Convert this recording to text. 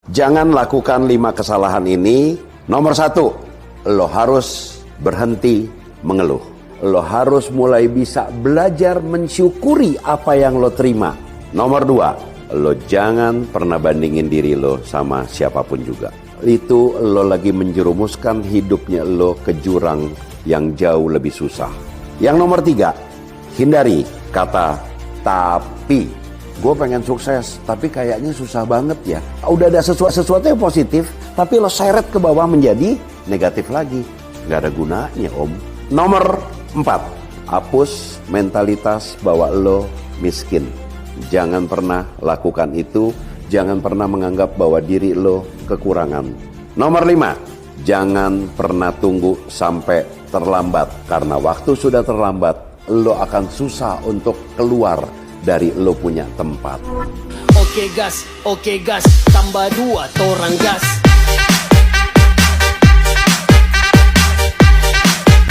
Jangan lakukan 5 kesalahan ini. Nomor 1, lo harus berhenti mengeluh. Lo harus mulai bisa belajar mensyukuri apa yang lo terima. Nomor 2, lo jangan pernah bandingin diri lo sama siapapun juga. Itu lo lagi menjerumuskan hidupnya lo ke jurang yang jauh lebih susah. Yang nomor 3, hindari kata tapi. Gue pengen sukses, tapi kayaknya susah banget ya. Udah ada sesuatu yang positif, tapi lo seret ke bawah menjadi negatif lagi. Gak ada gunanya, Om. Nomor 4, hapus mentalitas bahwa lo miskin. Jangan pernah lakukan itu. Jangan pernah menganggap bahwa diri lo kekurangan. Nomor 5, jangan pernah tunggu sampai terlambat. Karena waktu sudah terlambat, lo akan susah untuk keluar dari lo punya tempat. Oke gas, tambah 2 torang gas.